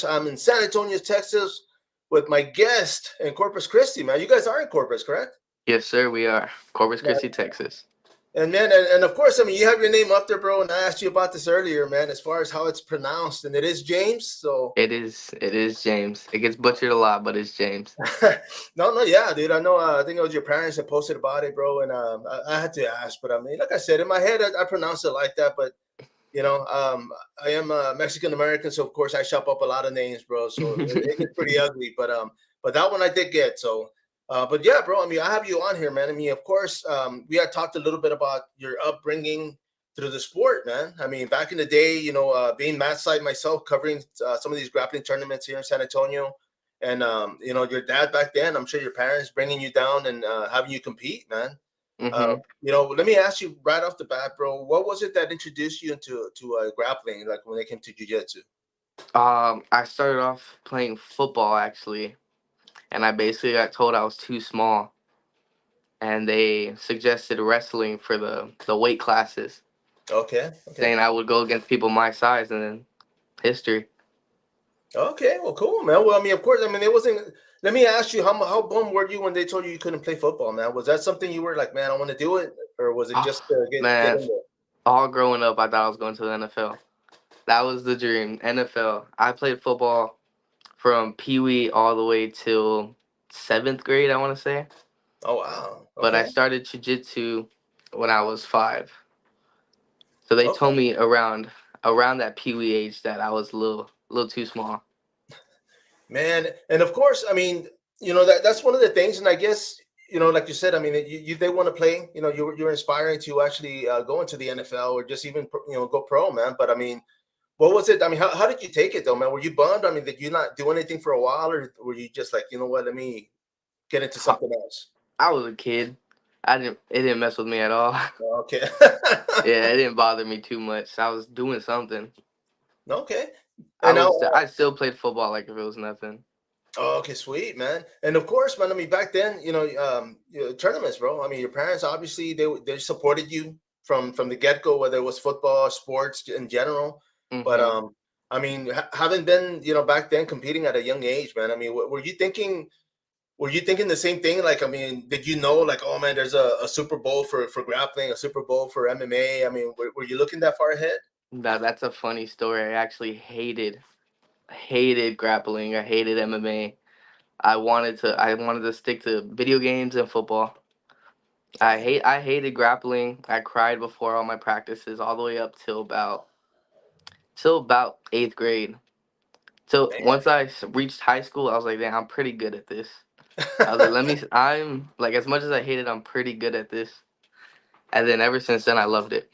I'm in San Antonio, Texas, with my guest in Corpus Christi, man. You guys are in Corpus, correct? Yes, sir, we are. Corpus Christi, Texas. And man, and of course, I mean, you have your name up there, bro. And I asked you about this earlier, man, as far as how it's pronounced, and it is James. So, It is James. It gets butchered a lot, but it's James. no, yeah, dude. I know. I think it was your parents that posted about it, bro. And I had to ask, but I mean, like I said, in my head, I pronounce it like that. But you know, I am Mexican American, so of course I shop up a lot of names, bro. So it gets pretty ugly, but that one I did get. So, but yeah, bro. I mean, I have you on here, man. I mean, of course, we had talked a little bit about your upbringing through the sport, man. I mean, back in the day, being mat side myself, covering some of these grappling tournaments here in San Antonio, and your dad back then. I'm sure your parents bringing you down and having you compete, man. hmm Let me ask you right off the bat, bro. What was it that introduced you into grappling, like when it came to jujitsu? I started off playing football actually, and I basically got told I was too small, and they suggested wrestling for the weight classes, Okay, okay, saying I would go against people my size, and then history. okay. Well, cool, man. Well, I mean, of course, I mean, it wasn't. Let me ask you, how bummed were you when they told you couldn't play football, man? Was that something you were like, man, I want to do it, or was it Oh just to get man, in there? all growing up, I thought I was going to the NFL. That was the dream. NFL. I played football from Pee Wee all the way till seventh grade, I want to say. Oh wow. But I Okay. started jujitsu when I was 5. So they Okay. told me around that Pee Wee age that I was a little too small. Man, and of course, I mean, that's one of the things, and I guess like you said, I mean, they want to play. You're inspiring to actually go into the NFL or just even go pro, man. But I mean, what was it? I mean, how did you take it though, man? Were you bummed? I mean, did you not do anything for a while, or were you just like, you know what, let me get into I something else? I was a kid. It didn't mess with me at all. Okay. Yeah, it didn't bother me too much. I was doing something. Okay. I And now, was I still played football like if it was nothing. oh, okay, sweet, man. And of course, man. I mean, back then, tournaments, bro. I mean, your parents obviously they supported you from the get go, whether it was football, sports in general. But hmm I mean, having been back then competing at a young age, man. I mean, were you thinking? Were you thinking the same thing? Like, I mean, did you know, like, oh man, there's a Super Bowl for grappling, a Super Bowl for MMA? I mean, were you looking that far ahead? That's a funny story. I actually hated grappling. I hated MMA. I wanted to stick to video games and football. Dang, I hated grappling. I cried before all my practices, all the way up till about 8th grade. So once reached high school, I was like, "Damn, I'm pretty good at this." I was like, man. "Let me." I'm like, as much as I hate it, I'm pretty good at this. And then ever since then, I loved it.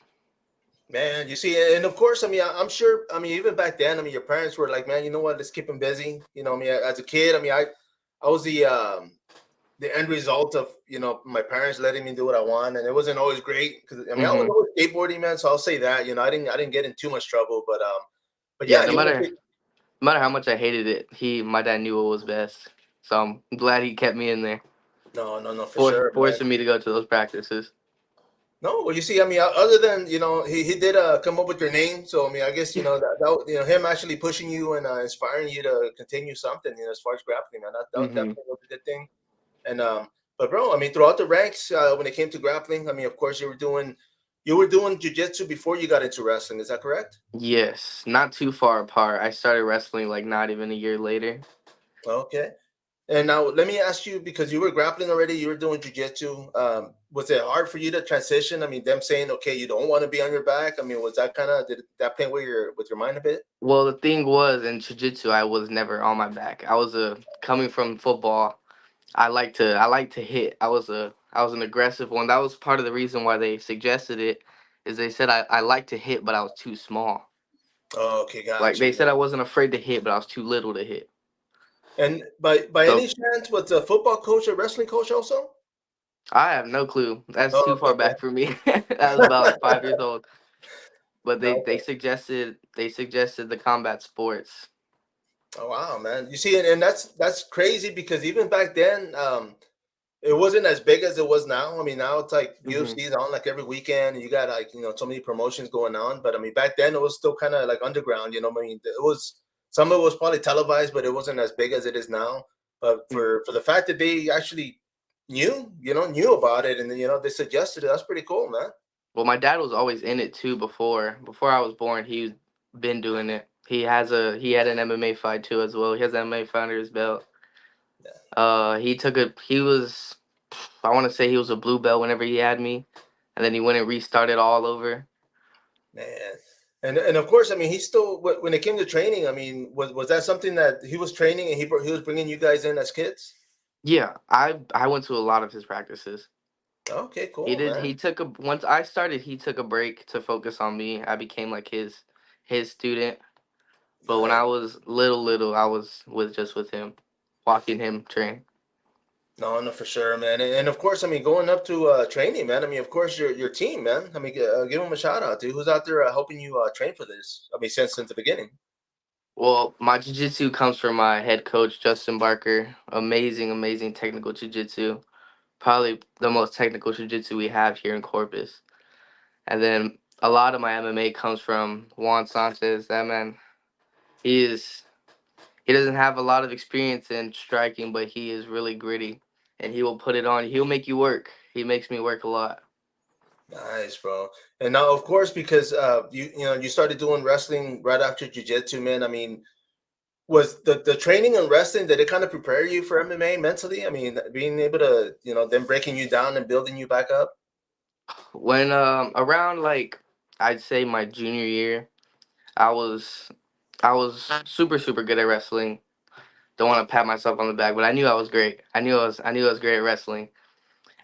Man, you see, and of course, I mean, I'm sure. I mean, even back then, I mean, your parents were like, "Man, you know what? Let's keep him busy." I mean, as a kid, I mean, I was the end result of my parents letting me do what I want, and it wasn't always great because I mean, I was hmm always skateboarding, man. So I'll say that. I didn't get in too much trouble, but Yeah, yeah, no matter how much I hated it, my dad knew what was best. So I'm glad he kept me in there, no, for sure, man. forcing me to go to those practices. No, well, you see, I mean, other than he did come up with your name, so I mean, I guess that him actually pushing you and inspiring you to continue something, as far as grappling, man, that hmm definitely was a good thing. And but bro, I mean, throughout the ranks, when it came to grappling, I mean, of course, you were doing jujitsu before you got into wrestling. Is that correct? Yes, not too far apart. I started wrestling like not even a year later. Okay. And now let me ask you, because you were grappling already, you were doing jujitsu. Was it hard for you to transition? I mean, them saying, okay, you don't want to be on your back. I mean, was that did that play with your mind a bit? Well, the thing was in jiu-jitsu, I was never on my back. I was coming from football. I like to hit. I was an aggressive one. That was part of the reason why they suggested it, is they said I like to hit, but I was too small. Oh, okay, Like got they you. said I wasn't afraid to hit, but I was too little to hit. And by any So chance, was the football coach a wrestling coach also? I have no clue. That's too Oh, far okay. back for me. I was about like 5 years old. But they No. they suggested they suggested the combat sports. Oh wow, man. You see, and that's crazy because even back then, it wasn't as big as it was now. I mean, now it's like hmm UFC is on like every weekend, and you got like so many promotions going on. But I mean, back then it was still kind of like underground. I mean, it was some of it was probably televised, but it wasn't as big as it is now. But Mhm. for the fact that they actually knew about it, and they suggested it, that's pretty cool, man. Well, my dad was always in it too before I was born. He's been doing it. He had an MMA fight too as well. He has an MMA fight under his belt. He was, I want to say he was a blue belt whenever he had me, and then he went and restarted all over. Man. And of course, I mean, he still when it came to training, I mean, was that something that he was training and he was bringing you guys in as kids? Yeah, I went to a lot of his practices. Okay, He cool, did. man. He took a Once I started, he took a break to focus on me. I became like his student. But when Nice. I was little, I was with him, watching him train. No, no, for sure, man. And of course, I mean, going up to training, man. I mean, of course, your team, man. I mean, give them a shout out, dude. Who's out there helping you train for this? I mean, since the beginning. Well, my jiu-jitsu comes from my head coach Justin Barker. Amazing, amazing technical jiu-jitsu. Probably the most technical jiu-jitsu we have here in Corpus. And then a lot of my MMA comes from Juan Sanchez. That man, he is he doesn't have a lot of experience in striking, but he is really gritty, and he will put it on. He'll make you work. He makes me work a lot. Nice, bro. And now, of course, because you started doing wrestling right after jiu-jitsu, man. I mean, was the training and wrestling, did it kind of prepare you for MMA mentally? I mean, being able to, them breaking you down and building you back up. When around like I'd say my junior year, I was I was super good at wrestling. Don't want to pat myself on the back, but I knew I was great. I knew I was great at wrestling.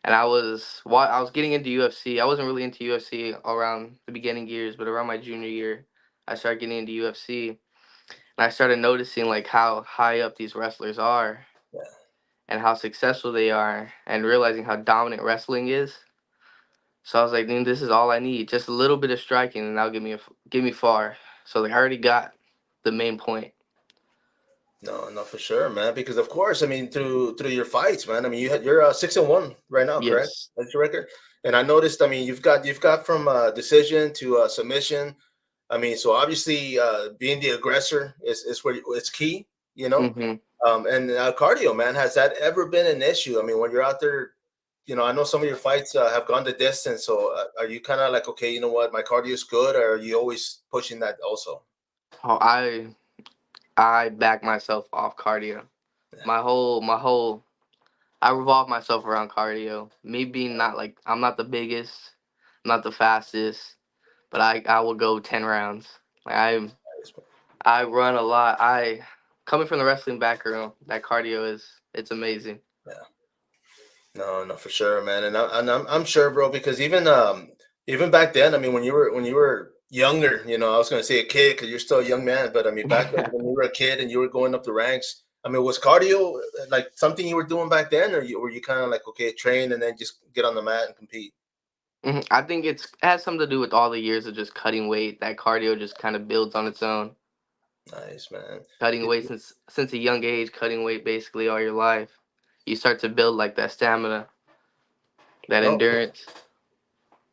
And I was getting into UFC. I wasn't really into UFC around the beginning years, but around my junior year, I started getting into UFC, and I started noticing like how high up these wrestlers are Yeah. and how successful they are, and realizing how dominant wrestling is. So I was like, this is all I need, just a little bit of striking, and that'll get me far. So like, I already got the main point. No, no, for sure, man. Because of course, I mean, through your fights, man. I mean, you're 6-1 right now, correct? Yes. That's your record. And I noticed. I mean, you've got from decision to submission. I mean, so obviously, being the aggressor is where it's key. You know, Mm-hmm. and cardio, man. Has that ever been an issue? I mean, when you're out there, I know some of your fights have gone the distance. So, are you kind of like, okay, you know what, my cardio is good, or are you always pushing that also? Oh, I back myself off cardio. My whole I revolve myself around cardio. Me being not like I'm not the biggest, I'm not the fastest, but I will go 10 rounds. Like I run a lot. I Coming from the wrestling background, that cardio is it's amazing. Yeah. No, no, for sure, man, and I'm sure, bro, because even back then, I mean, when you were younger, I was gonna say a kid because you're still a young man, but I mean, back when you were a kid and you were going up the ranks, I mean, was cardio like something you were doing back then, or were you kind of like, okay, train and then just get on the mat and compete? I think it has something to do with all the years of just cutting weight. That cardio just kind of builds on its own. Nice, man. Cutting weight since a young age, cutting weight basically all your life. You start to build like that stamina, that No, endurance.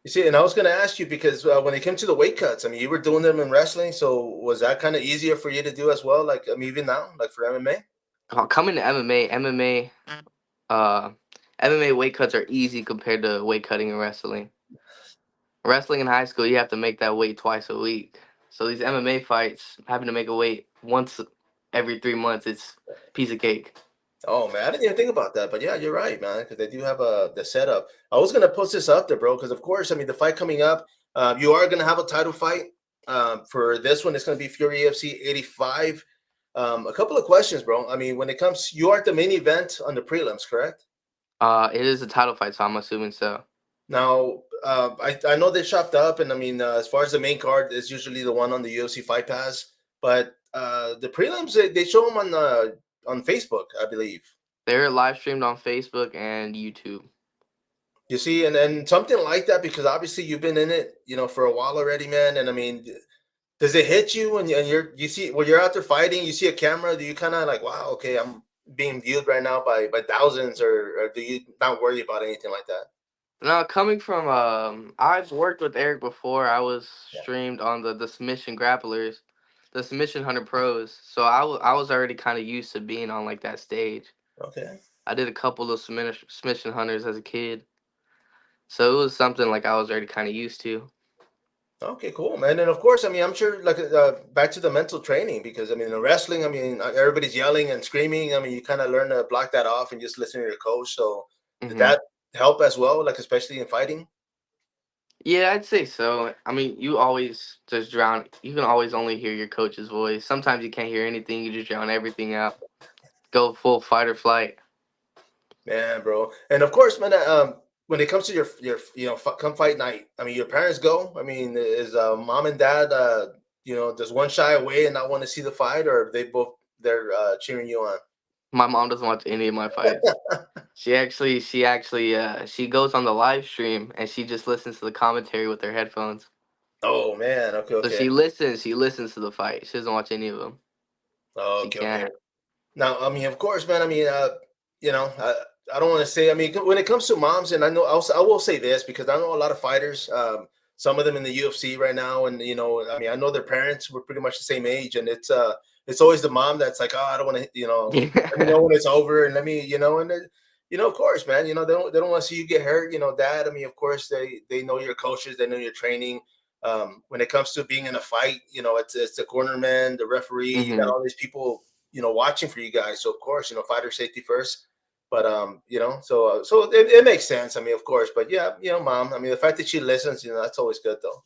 you see, and I was gonna ask you because when it came to the weight cuts, I mean, you were doing them in wrestling, so was that kind of easier for you to do as well? Like, I mean, even now, like for MMA? Coming to uh, MMA weight cuts are easy compared to weight cutting in wrestling. Wrestling in high school, you have to make that weight twice a week. So these MMA fights, having to make a weight once every 3 months, it's piece of cake. Oh man, I didn't even think about that, but yeah, you're right, man. Because they do have the setup. I was gonna post this up there, bro. Because of course, I mean, the fight coming up, you are gonna have a title fight. For this one, it's gonna be Fury FC 85. A couple of questions, bro. I mean, when it comes, you are at the main event on the prelims, correct? It is a title fight, so I'm assuming so. Now, I know they chopped up, and I mean, as far as the main card is usually the one on the UFC Fight Pass, but the prelims they show them on Facebook, I believe. They're live streamed on Facebook and YouTube. You see, and something like that because obviously you've been in it, for a while already, man. And I mean, does it hit you when you see when you're out there fighting, you see a camera? Do you kind of like, wow, okay, I'm being viewed right now by thousands, or do you not worry about anything like that? Now, coming from I've worked with Eric before. I was Yeah, streamed on the submission grapplers. the Submission Hunter Pros. So I was already kind of used to being on like that stage. Okay. I did a couple of submission hunters as a kid, so it was something like I was already kind of used to. Okay, cool, man. And of course, I mean, I'm sure, like, back to the mental training because I mean, in wrestling, I mean, everybody's yelling and screaming. I mean, you kind of learn to block that off and just listen to your coach. So, did Hmm. that help as well? Like, especially in fighting? Yeah, I'd say so. I mean, you always just drown. You can always only hear your coach's voice. Sometimes you can't hear anything. You just drown everything out. Go full fight or flight. Man, bro. And of course, man, when it comes to your come fight night, I mean, your parents go. I mean, is mom and dad does one shy away and not want to see the fight, or they both they're cheering you on? My mom doesn't watch any of my fights. She goes on the live stream and she just listens to the commentary with her headphones. Oh man, okay, So okay, she listens to the fight. She doesn't watch any of them. She okay, okay. can't. Now, I mean, of course, man. I mean, you know, I don't want to say. I mean, when it comes to moms, and I will say this because I know a lot of fighters. Some of them in the UFC right now, and I mean, I know their parents were pretty much the same age, and it's always the mom that's like, oh, I don't want to, let me know when it's over, and let me, and of course, man, they don't want to see you get hurt, dad. I mean, of course, they know your coaches, they know your training. When it comes to being in a fight, it's the cornerman, the referee. You got Hmm. all these people watching for you guys. So of course, fighter safety first. But so it makes sense. I mean, of course, but yeah, mom. I mean, the fact that she listens, that's always good, though.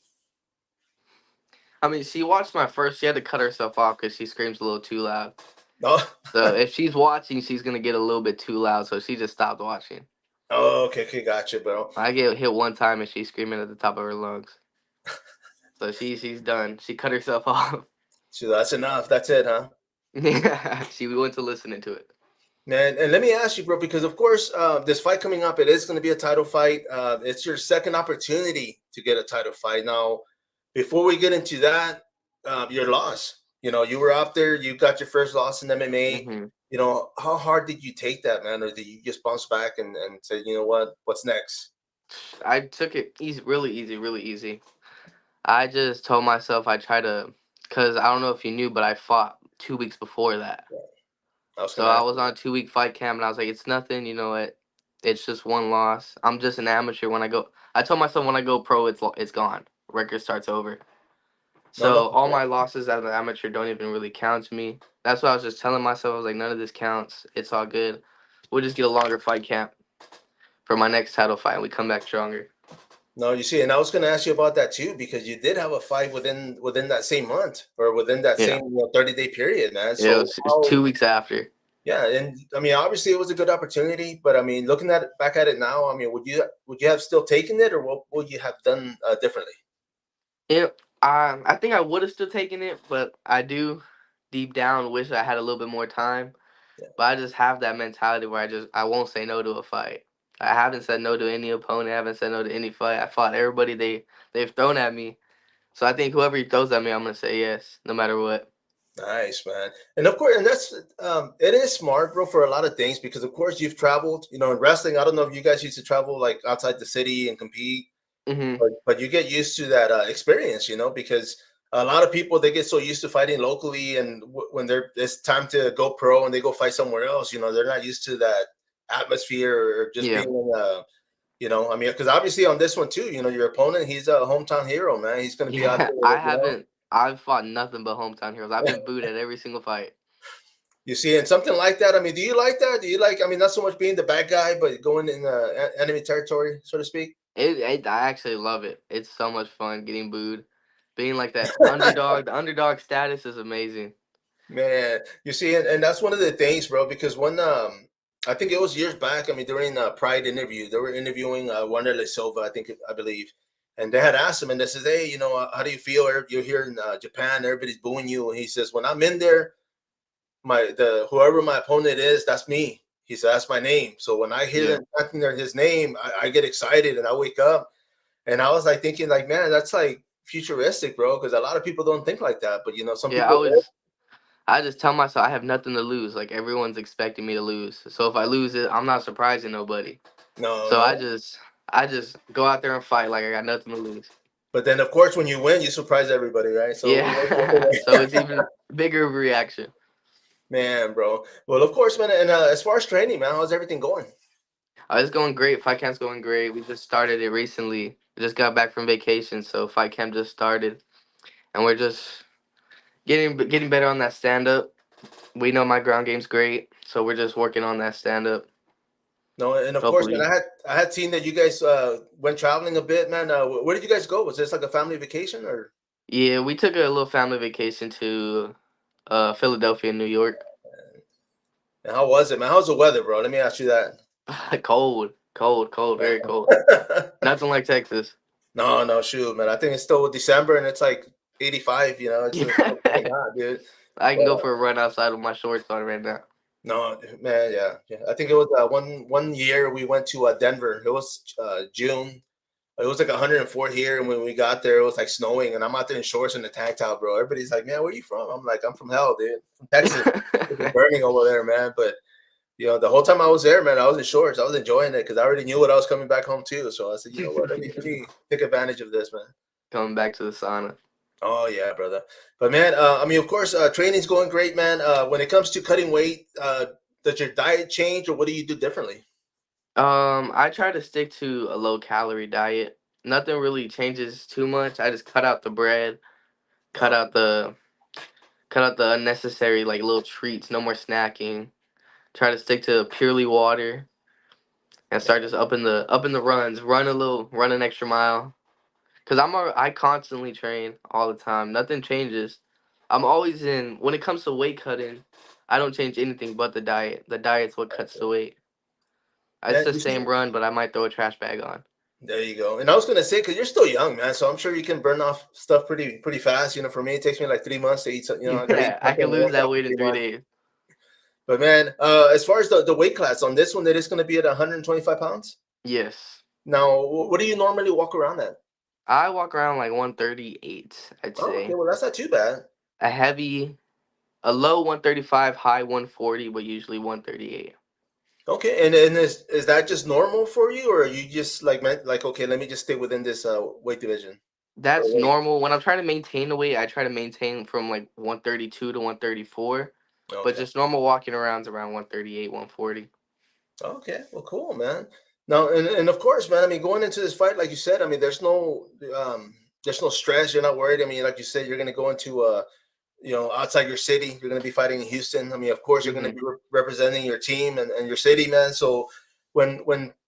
I mean, she watched my first. She had to cut herself off because she screams a little too loud. No, So if she's watching, she's gonna get a little bit too loud. So she just stopped watching. oh, okay, okay, gotcha, bro. I get hit one time and she's screaming at the top of her lungs. So she's done. She cut herself off. So that's enough. That's it, huh? Yeah, she went to listening to it. Man, and let me ask you, bro, because of course, this fight coming up, it is going to be a title fight. It's your second opportunity to get a title fight. Now, before we get into that, your loss. You were out there, you got your first loss in MMA. Hmm. How hard did you take that, man, or did you just bounce back and say, you know what's next? I took it easy, really easy, really easy. I just told myself I try to, cause I don't know if you knew, but I fought 2 weeks before that. I was So gonna I ask was on you. a 2 week fight camp, and I was like, it's nothing, you know what? It's just one loss. I'm just an amateur. When I go, I told myself when I go pro, it's gone. Record starts over. No, no, So all my losses as an amateur don't even really count to me. That's what I was just telling myself. I was like, none of this counts. It's all good. We'll just get a longer fight camp for my next title fight, and we come back stronger. no. You see, and I was gonna ask you about that too because you did have a fight within that same month or within that Yeah, same 30-day period, man. yeah. So It's 2 weeks after. yeah, and I mean, obviously, it was a good opportunity, but I mean, looking at it back at it now, I mean, would you have still taken it, or what would you have done differently? Yeah, I think I would have still taken it, but I do deep down wish I had a little bit more time. Yeah, But I just have that mentality where I won't say no to a fight. I haven't said no to any opponent. I haven't said no to any fight. I fought everybody they've thrown at me. So I think whoever throws at me, I'm gonna say yes, no matter what. nice, man. And of course, and that's it is smart, bro, for a lot of things because of course you've traveled. In wrestling, I don't know if you guys used to travel like outside the city and compete. Hmm. But you get used to that experience, because a lot of people they get so used to fighting locally, and when it's time to go pro and they go fight somewhere else, they're not used to that atmosphere or just Yeah, being, I mean, because obviously on this one too, your opponent, he's a hometown hero, man. He's going to be out yeah. I there. haven't. I've fought nothing but hometown heroes. I've been booed at every single fight. You see, and something like that. I mean, do you like that? Do you like? I mean, not so much being the bad guy, but going in enemy territory, so to speak. I actually love it. It's so much fun getting booed, being like that underdog. The underdog status is amazing. Man, you see, and that's one of the things, bro. Because I think it was years back. I mean, during a Pride interview, they were interviewing Wanderlei Silva, I believe, and they had asked him, and they says, "Hey, how do you feel? You're here in Japan, everybody's booing you." And he says, "When I'm in there, the whoever my opponent is, that's me." He said, "That's my name." So when I hear Yeah, them chanting his name, I get excited and I wake up, and I was like thinking, like, man, that's like futuristic, bro. Because a lot of people don't think like that, but some yeah. I people. was. I just tell myself I have nothing to lose. Like everyone's expecting me to lose. So if I lose it, I'm not surprising nobody. No, So no. I just go out there and fight like I got nothing to lose. But then, of course, when you win, you surprise everybody, right? So we went the other Yeah. So it's way. even bigger of a reaction. Man, bro. Well, of course, man. And as far as training, man, how's everything going? It's going great. Fight camp's going great. We just started it recently. We just got back from vacation, so fight camp just started, and we're just getting better on that stand up. We know my ground game's great, so we're just working on that stand up. No, and of course, man, Hopefully, I had seen that you guys went traveling a bit, man. Where did you guys go? Was this like a family vacation or? yeah, we took a little family vacation to Philadelphia, New York. And how was it, man? How's the weather, bro? Let me ask you that. Cold, cold, cold, very cold. Nothing like Texas. No, no, shoot, man. I think it's still December and it's like 85. It's still pretty I hot, dude. can go for a run outside with my shorts on right now. No, man, yeah, yeah. I think it was one year we went to Denver. It was June. It was like 104 here, and when we got there, it was like snowing, and I'm out there in shorts and a tank top, bro. Everybody's like, "Man, where you from?" I'm like, "I'm from hell, dude. From Texas. It's been burning over there, man." But the whole time I was there, man, I was in shorts. I was enjoying it because I already knew what I was coming back home to. So I said, you know what? Let me take advantage of this, man. Coming back to the sauna. Oh yeah, brother. But man, I mean, of course, training's going great, man. When it comes to cutting weight, does your diet change, or what do you do differently? I try to stick to a low calorie diet. Nothing really changes too much. I just cut out the bread, cut Oh, out the cut out the unnecessary like little treats. No more snacking. Try to stick to purely water and start just up in the runs. Run an extra mile. Cause I constantly train all the time. Nothing changes. I'm always in when it comes to weight cutting. I don't change anything but the diet. The diet's what cuts the weight. It's man, the you see, same run, but I might throw a trash bag on. there you go. And I was gonna say, because you're still young, man, so I'm sure you can burn off stuff pretty fast. For me, it takes me like 3 months to eat. I gotta eat Yeah, I something can and lose work that out for weight in three 3 months. days. But man, as far as the weight class on this one, it is gonna be at 125 pounds. Yes. Now, what do you normally walk around at? I walk around like 138, I'd Oh, okay, say. well that's not too bad. A heavy, a low 135, high 140, but usually 138. Okay, and is that just normal for you, or are you just like meant like okay, let me just stay within this weight division or That's weight? normal. When I'm trying to maintain the weight, I try to maintain from like 132 to 134. But Okay. just normal walking around is around 138, 140. Okay, well, cool, man. Now, and of course, man. I mean, going into this fight, like you said, I mean, there's no stress. You're not worried. I mean, like you said, you're going to go into outside your city. You're going to be fighting in Houston. I mean, of course, you're going to Hmm. be representing your team and your city, man. So when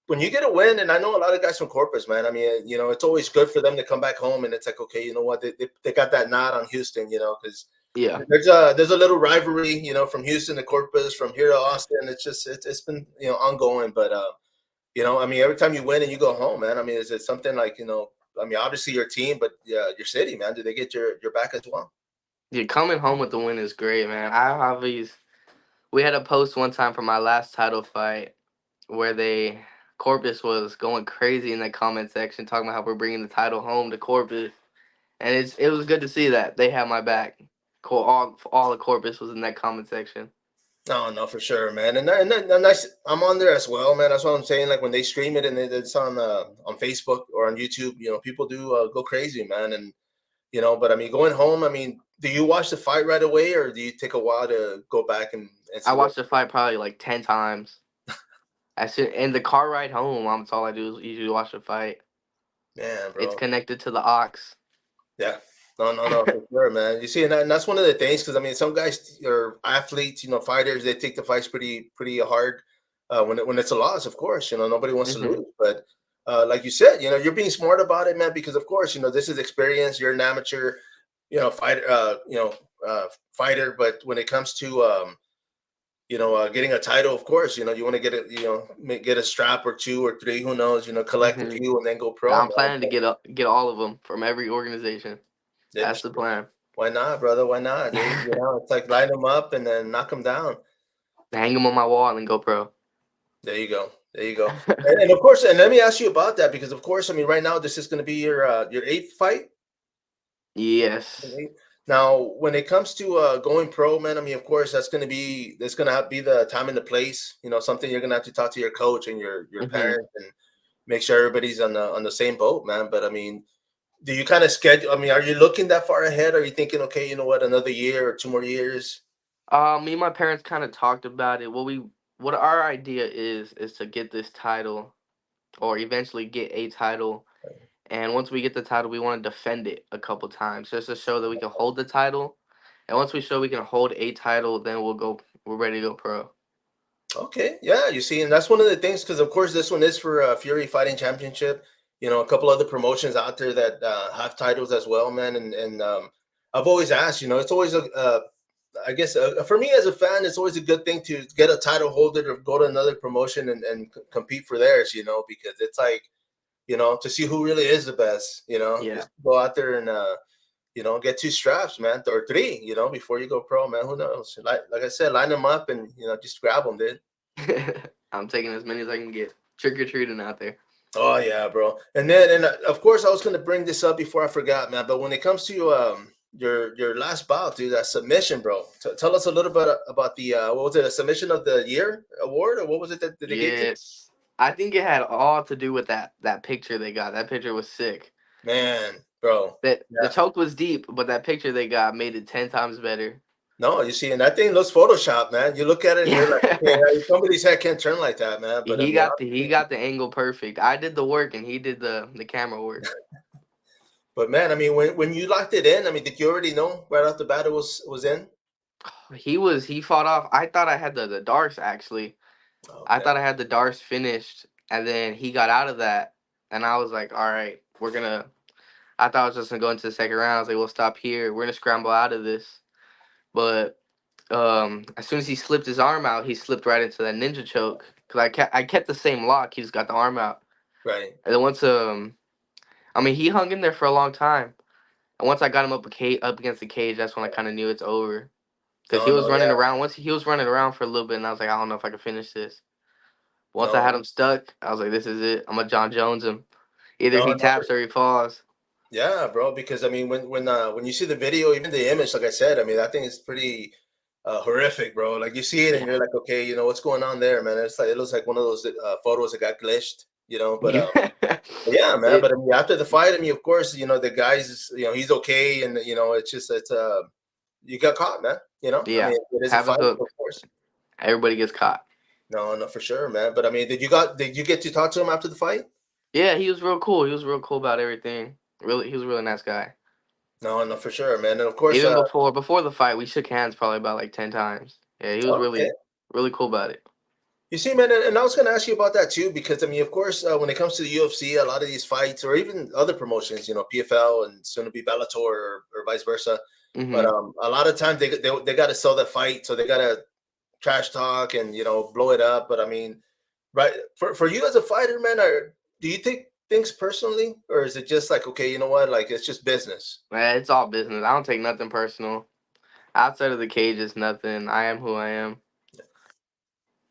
you get a win, and I know a lot of guys from Corpus, man. I mean, it's always good for them to come back home, and it's like, okay, you know what, they got that nod on Houston, because Yeah. there's a little rivalry, from Houston to Corpus, from here to Austin. It's just it's been ongoing, but I mean, every time you win and you go home, man. I mean, is it something like I mean, obviously your team, but yeah, your city, man. Do they get your back as well? Yeah, coming home with the win is great, man. We had a post one time for my last title fight where Corpus was going crazy in the comment section talking about how we're bringing the title home to Corpus. And it was good to see that they had my back. All the Corpus was in that comment section. No, no, for sure, man. And I'm on there as well, man. That's what I'm saying. Like when they stream it and it's on Facebook or on YouTube, people do go crazy, man. And but I mean, going home, I mean, do you watch the fight right away, or do you take a while to go back and I see what? watched the fight probably like 10 times. In the car ride home, that's all I do is usually watch the fight. Man, It's bro. connected to the ox. Yeah. No, no, no, for sure, man. You see, and that's one of the things because I mean, some guys or athletes, fighters, they take the fights pretty hard. When it's a loss, of course, nobody wants to Hmm. lose. But like you said, you're being smart about it, man, because of course, this is experience. You're an amateur, fighter, fighter. But when it comes to getting a title, of course, you want to get it, get a strap or two or three, who knows, collect a Hmm. few and then go pro, I'm man. planning to get all of them from every organization. But, That's the plan. why not, brother? Why not, dude? It's like line them up and then knock them down. Hang them on my wall and then go pro. There you go. There you go. And of course, and let me ask you about that because, of course, I mean, right now this is going to be your eighth fight. Yes. Okay. Now, when it comes to going pro, man, I mean, of course, that's gonna have be the time and the place. Something you're gonna have to talk to your coach and your Hmm. parents and make sure everybody's on the same boat, man. But I mean, do you kind of schedule? I mean, are you looking that far ahead? Are you thinking, okay, you know what, another year or 2 more years? Me and my parents kind of talked about it. What our idea is to get this title, or eventually get a title. And once we get the title, we want to defend it a couple times just to show that we can hold the title. And once we show we can hold a title, then we'll go. We're ready to go pro. Okay, yeah, you see, and that's one of the things because, of course, this one is for Fury Fighting Championship. You know, a couple other promotions out there that have titles as well, man. And I've always asked, you know, it's always I guess for me as a fan, it's always a good thing to get a title holder to go to another promotion and compete for theirs, you know, because it's like, you know, to see who really is the best, you know, Yeah. just go out there and you know, get two straps, man, or three, you know, before you go pro, man. Who knows? Like I said, line them up and you know, just grab them, dude. I'm taking as many as I can get. Trick or treating out there. Oh yeah, bro. And then of course I was gonna bring this up before I forgot, man. But when it comes to your last bout, dude, that submission, bro. Tell us a little bit about the what was it, a submission of the year award, or what was it that they gave you? Yes. I think it had all to do with that picture they got. That picture was sick. Man, bro. That the Yeah. choke was deep, but that picture they got made it 10 times better. No, you see, and that thing looks Photoshop, man. You look at it and you're like, okay, Yeah. somebody's head can't turn like that, man. But I he mean, got the he got the angle perfect. I did the work and he did the camera work. but man, I mean, when you locked it in, I mean, did you already know right off the bat it was in? He fought off. I thought I had the darks actually. I Okay, thought I had the darts finished, and then he got out of that, and I was like, all right, we're gonna. I thought I was just gonna go into the second round. I was like, we'll stop here. We're gonna scramble out of this. But as soon as he slipped his arm out, he slipped right into that ninja choke. Cause I kept the same lock. He just got the arm out, right. and then once I mean, he hung in there for a long time. And once I got him up against the cage, that's when I kind of knew it's over. Cause No, he was no, running yeah, around. Once he was running around for a little bit, and I was like, I don't know if I can finish this. Once I no, had him stuck, I was like, this is it. I'm gonna John Jones him. Either no, he no. taps or he falls. Yeah, bro. Because I mean, when you see the video, even the image, like I said, I mean, that thing is pretty horrific, bro. Like you see it and Yeah. you're like, okay, you know what's going on there, man. It's like it looks like one of those photos that got glitched, you know. But Yeah. yeah, man. it But I mean, after the fight, I mean, of course, you know, the guy's, you know, he's okay, and you know, it's just it's you got caught, man. You know, I yeah. mean, it is a Have a fight, of hook. course. Everybody gets caught. No, no, for sure, man. But I mean, did you get to talk to him after the fight? Yeah, he was real cool. He was real cool about everything. Really, he was a really nice guy. No, no, for sure, man. And of course, Even before the fight, we shook hands probably about like 10 times. Yeah, he was okay. really cool about it. You see, man, and I was going to ask you about that too, because I mean, of course, when it comes to the UFC, a lot of these fights, or even other promotions, you know, PFL and soon to be Bellator or vice versa, but Hmm. a lot of times they got to sell the fight, so they got to trash talk and you know blow it up. But I mean, right for you as a fighter, man, do you take things personally, or is it just like, okay, you know what, like it's just business? Man, it's all business. I don't take nothing personal. Outside of the cage, it's nothing. I am who I am.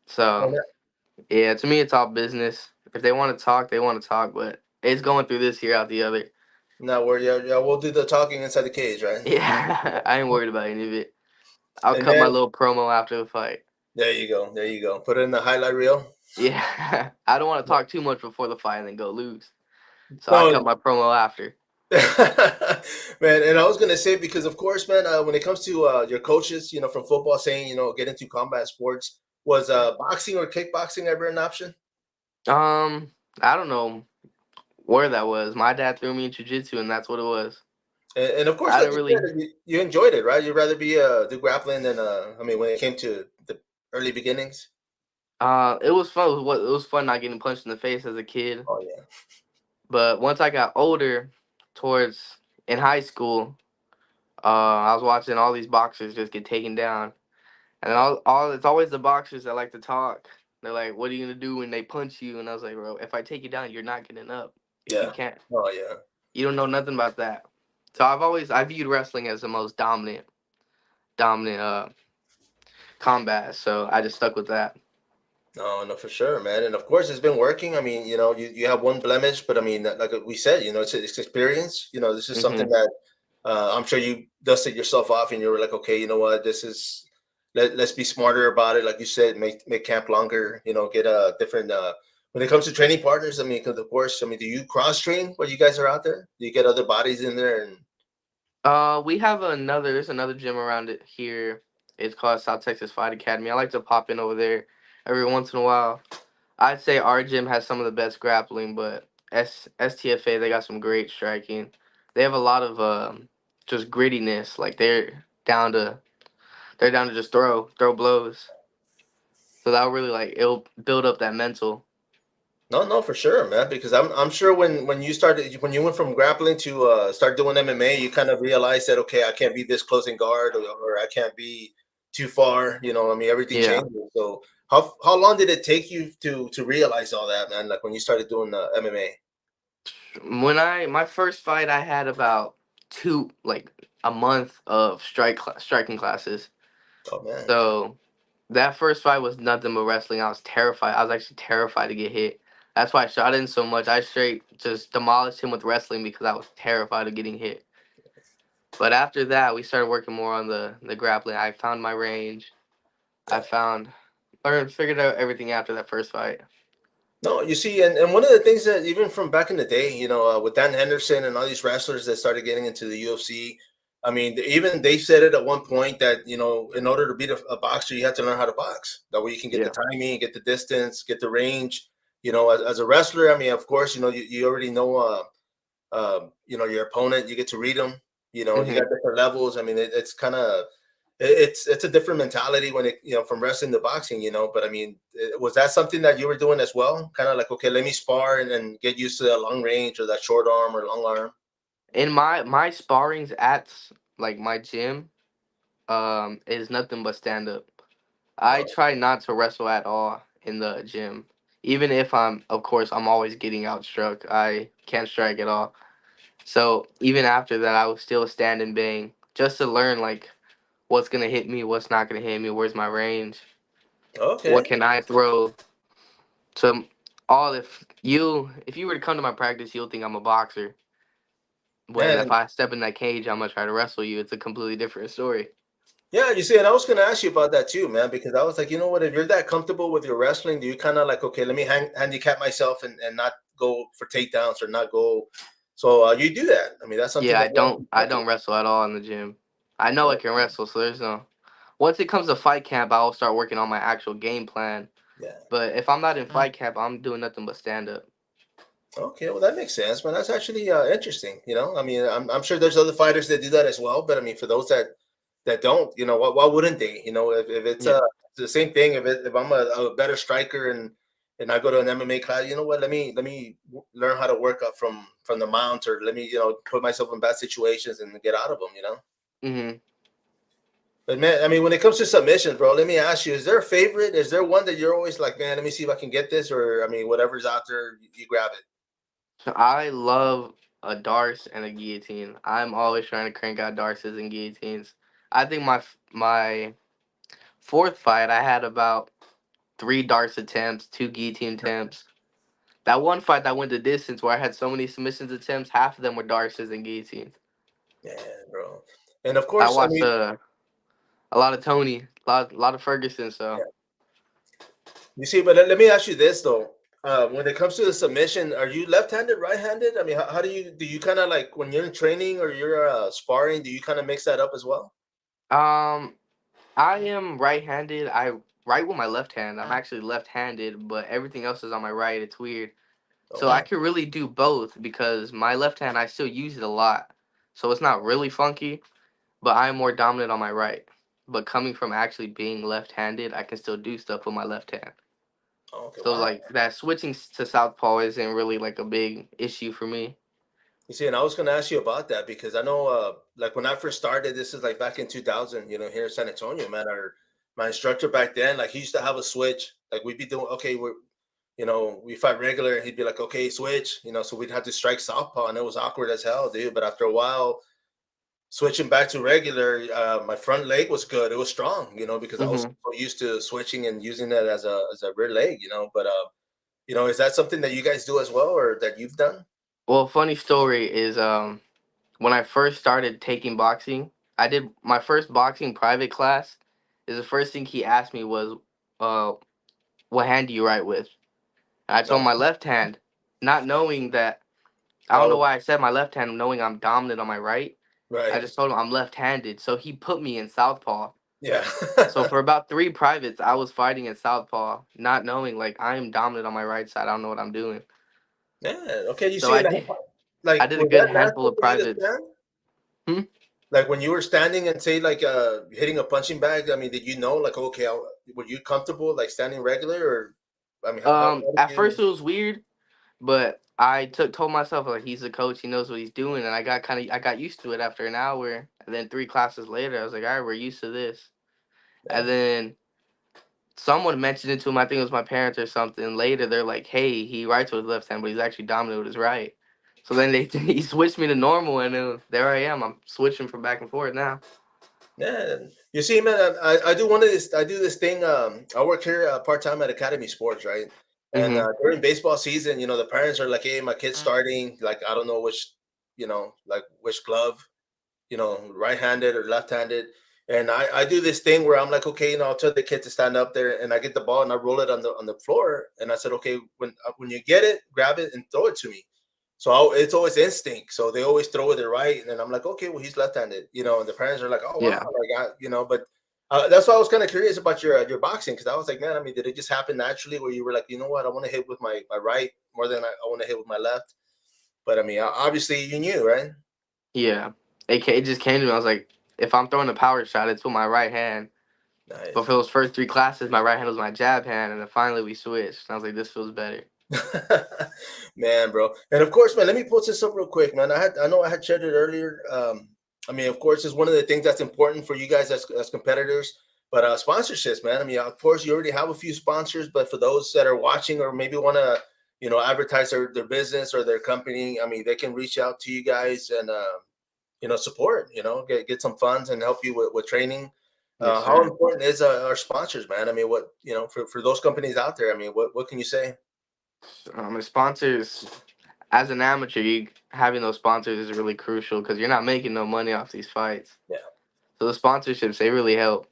So yeah, to me, it's all business. If they want to talk, they want to talk. But it's going through this year out the other. Now, where yeah, we'll do the talking inside the cage, right? Yeah, I ain't worried about any of it. I'll And cut my then little promo after the fight. there you go. Put it in the highlight reel. Yeah, I don't want to talk too much before the fight and then go lose. So I cut No, my promo after. man, and I was gonna say because of course, man, when it comes to your coaches, you know, from football saying, you know, get into combat sports, was boxing or kickboxing ever an option? Um, I don't know where that was. My dad threw me in jujitsu, and that's what it was. And of course, I like didn't you really. said, you enjoyed it, right? You'd rather be do grappling than I mean, when it came to the early beginnings. It was fun. It was fun not getting punched in the face as a kid. Oh yeah, But once I got older, towards in high school, I was watching all these boxers just get taken down. And all it's always the boxers that like to talk. They're like, "What are you gonna do when they punch you?" And I was like, "Bro, if I take you down, you're not getting up. You yeah, can't. oh yeah. You don't know nothing about that." So I viewed wrestling as the most dominant combat. So I just stuck with that. No, no, for sure, man. And of course, it's been working. I mean, you know, you have one blemish, but I mean, like we said, you know, it's experience. You know, this is something Hmm. that I'm sure you dusted yourself off, and you were like, okay, you know what, this is let's be smarter about it. Like you said, make camp longer. You know, get a different When it comes to training partners, I mean, because of course, I mean, do you cross train while you guys are out there? Do you get other bodies in there? And We have another. There's another gym around it here. It's called South Texas Fight Academy. I like to pop in over there every once in a while. I'd say our gym has some of the best grappling, but STFA they got some great striking. They have a lot of just grittiness. Like they're down to just throw blows. So that'll really like it'll build up that mental. no, no, for sure, man. Because I'm sure when you started when you went from grappling to start doing MMA, you kind of realized that okay, I can't be this close in guard, or I can't be too far. You know, I mean, everything Yeah. changes. So how long did it take you to realize all that, man? Like when you started doing MMA. When I my first fight, I had about a month of striking classes. Oh man. So that first fight was nothing but wrestling. I was terrified. I was actually terrified to get hit. That's why I shot in so much. I straight just demolished him with wrestling because I was terrified of getting hit. But after that, we started working more on the grappling. I found my range. I Yeah. found or figured out everything after that first fight. No, you see, and one of the things that even from back in the day, you know, with Dan Henderson and all these wrestlers that started getting into the UFC, I mean, even they said it at one point that you know, in order to beat a boxer, you have to learn how to box. That way, you can get the Yeah. timing, get the distance, get the range. You know, as a wrestler, I mean, of course, you know, you already know, you know, your opponent. You get to read them. You know, you got hmm different levels. I mean, it's kind of it's a different mentality when it, you know, from wrestling to boxing, you know. But I mean, was that something that you were doing as well? Kind of like, okay, let me spar and get used to that long range or that short arm or long arm. In my sparrings at like my gym, is nothing but stand up. I No. try not to wrestle at all in the gym. Even if of course, I'm always getting outstruck. I can't strike at all. So even after that, I would still stand and bang just to learn like what's gonna hit me, what's not gonna hit me, where's my range, what Okay, can I throw. So all if you were to come to my practice, you'll think I'm a boxer. When if man. I step in that cage, I'm gonna try to wrestle you. It's a completely different story. Yeah, you see, and I was going to ask you about that too, man, because I was like, you know what, if you're that comfortable with your wrestling, do you kind of like, okay, let me handicap myself and not go for takedowns or not go. So you do that. I mean, that's something Yeah, that you I actually don't wrestle at all in the gym. I know I do. can wrestle, so there's no. Once it comes to fight camp, I'll start working on my actual game plan. Yeah. But if I'm not in fight camp, I'm doing nothing but stand up. Okay, well that makes sense, man. That's actually interesting. You know, I mean, I'm sure there's other fighters that do that as well, but I mean, for those that don't, you know, why wouldn't they? You know, if it's Yeah. the same thing. If I'm a better striker and I go to an MMA class, you know what? Let me learn how to work up from the mount, or let me put myself in bad situations and get out of them. You know. Mhm. But man, I mean, when it comes to submissions, bro, let me ask you: is there a favorite? Is there one that you're always like, man? Let me see if I can get this, or I mean, whatever's out there, you grab it. So I love a darce and a guillotine. I'm always trying to crank out darces and guillotines. I think my fourth fight, I had about three darce attempts, two guillotine attempts. That one fight that went the distance where I had so many submissions attempts, half of them were darces and guillotines. Yeah, bro. And of I course, I watched mean, a lot of Tony, a lot of Ferguson. So yeah. You see, but let me ask you this though. When it comes to the submission, are you left-handed, right-handed? I mean, how do you kind of like when you're in training or you're sparring? Do you kind of mix that up as well? um, I am right-handed. I write with my left hand. I'm actually left-handed, but everything else is on my right. It's weird. So I Okay, could really do both because my left hand I still use it a lot. So it's not really funky, but I'm more dominant on my right. But coming from actually being left-handed, I can still do stuff with my left hand. okay, So wow. like that switching to southpaw isn't really like a big issue for me. You see, and I was going to ask you about that because I know, like when I first started, this is like back in 2000, you know, here in San Antonio, man. My instructor back then, like he used to have a switch. Like we'd be doing, okay, we fight regular, and he'd be like, okay, switch, so we'd have to strike southpaw, and it was awkward as hell, dude. But after a while, switching back to regular, my front leg was good. It was strong, because I was hmm so used to switching and using that as a rear leg, But is that something that you guys do as well, or that you've done? Well, funny story is when I first started taking boxing, I did my first boxing private class. Is the first thing he asked me was, uh, "What hand do you write with?" I told him my No. left hand, not knowing that. I don't know Oh, why I said my left hand, knowing I'm dominant on my right. I right. just told him I'm left-handed, so he put me in southpaw. Yeah. So for about 3 privates, I was fighting in southpaw, not knowing like I am dominant on my right side. I don't know what I'm doing. Yeah. Okay. You So see, I and did. I like, did a was good that handful natural of for you to privates. stand? Hmm? Like when you were standing and say like hitting a punching bag. I mean, did you know like okay, were you comfortable like standing regular or? I mean, how did At first you? it was weird, but I told myself like he's a coach, he knows what he's doing, and I got used to it after an hour, and then 3 classes later, I was like, all right, we're used to this. Yeah. And then someone mentioned it to him. I think it was my parents or something. Later, they're like, "Hey, he writes with his left hand, but he's actually dominant with his right." So then they he switched me to normal, and there I am. I'm switching from back and forth now. Yeah, you see, man, I do one of this. I do this thing. I work here part time at Academy Sports, right? And Hmm. during baseball season, the parents are like, "Hey, my kid's starting. Like, I don't know which, like which glove, right-handed or left-handed." And I do this thing where I'm like, okay, I'll tell the kid to stand up there, and I get the ball and I roll it on the floor, and I said, okay, when you get it, grab it and throw it to me. So it's always instinct. So they always throw it right, and then I'm like, okay, well he's left-handed, and the parents are like, oh wow, Yeah. like but that's why I was kind of curious about your boxing because I was like, man, I mean, did it just happen naturally where you were like, you know what, I want to hit with my right more than I want to hit with my left? But I mean, obviously you knew, right? Yeah. It just came to me. I was like, if I'm throwing a power shot, it's with my right hand. But Nice. for those first 3 classes, my right hand was my jab hand, and then finally we switched. And I was like, this feels better. Man, bro. And of course, man, let me put this up real quick, man. I know I had shared it earlier. I mean, of course, it's one of the things that's important for you guys as competitors. But sponsorships, man. I mean, of course, you already have a few sponsors, but for those that are watching or maybe want to, advertise their business or their company, I mean, they can reach out to you guys and support, get some funds and help you with training. Yes, How sir. important is our sponsors, man? I mean, what for those companies out there? I mean, what can you say? The sponsors, as an amateur, having those sponsors is really crucial because you're not making no money off these fights. Yeah. So the sponsorships, they really help.